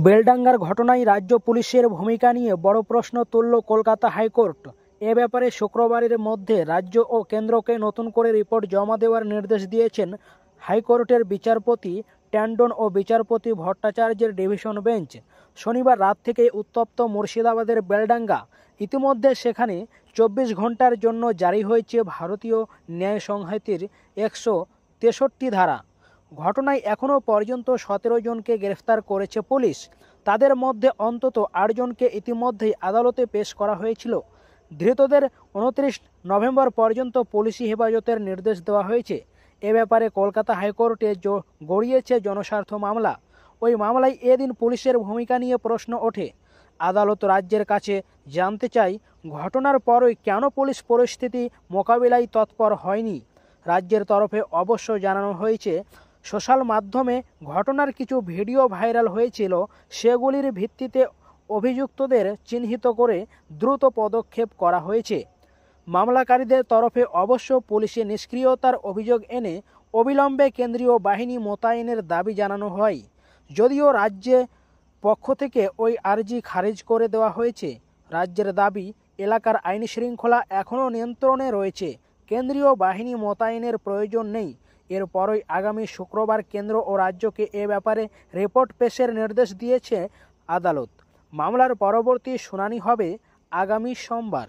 বেলডাঙ্গার ঘটনায় রাজ্য পুলিশের ভূমিকা নিয়ে বড় প্রশ্ন তুলল কলকাতা হাইকোর্ট। এ ব্যাপারে শুক্রবারের মধ্যে রাজ্য ও কেন্দ্রকে নতুন করে রিপোর্ট জমা দেওয়ার নির্দেশ দিয়েছেন হাইকোর্টের বিচারপতি ট্যান্ডন ও বিচারপতি ভট্টাচার্যের ডিভিশন বেঞ্চ। শনিবার রাত থেকে উত্তপ্ত মুর্শিদাবাদের বেলডাঙ্গা। ইতিমধ্যে সেখানে 24 ঘন্টার জন্য জারি হয়েছে ভারতীয় ন্যায় সংহিতার 163 ধারা। ঘটনায় এখনও পর্যন্ত 17 জনকে গ্রেফতার করেছে পুলিশ। তাদের মধ্যে অন্তত 8 জনকে ইতিমধ্যেই আদালতে পেশ করা হয়েছিল। ধৃতদের 29 নভেম্বর পর্যন্ত পুলিশি হেফাজতের নির্দেশ দেওয়া হয়েছে। এ ব্যাপারে কলকাতা হাইকোর্টে গড়িয়েছে জনস্বার্থ মামলা। ওই মামলায় এদিন পুলিশের ভূমিকা নিয়ে প্রশ্ন ওঠে। আদালত রাজ্যের কাছে জানতে চায়, ঘটনার পরই কেন পুলিশ পরিস্থিতি মোকাবিলায় তৎপর হয়নি। রাজ্যের তরফে অবশ্য জানানো হয়েছে, সোশ্যাল মাধ্যমে ঘটনার কিছু ভিডিও ভাইরাল হয়েছিল, সেগুলির ভিত্তিতে অভিযুক্তদের চিহ্নিত করে দ্রুত পদক্ষেপ করা হয়েছে। মামলাকারীদের তরফে অবশ্য পুলিশের নিষ্ক্রিয়তার অভিযোগ এনে অবিলম্বে কেন্দ্রীয় বাহিনী মোতায়েনের দাবি জানানো হয়। যদিও রাজ্যের পক্ষ থেকে ওই আর্জি খারিজ করে দেওয়া হয়েছে। রাজ্যের দাবি, এলাকার আইনশৃঙ্খলা এখনও নিয়ন্ত্রণে রয়েছে, কেন্দ্রীয় বাহিনী মোতায়েনের প্রয়োজন নেই। এরপরই আগামী শুক্রবার কেন্দ্র ও রাজ্যকে এ ব্যাপারে রিপোর্ট পেশের নির্দেশ দিয়েছে আদালত। মামলার পরবর্তী শুনানি হবে আগামী সোমবার।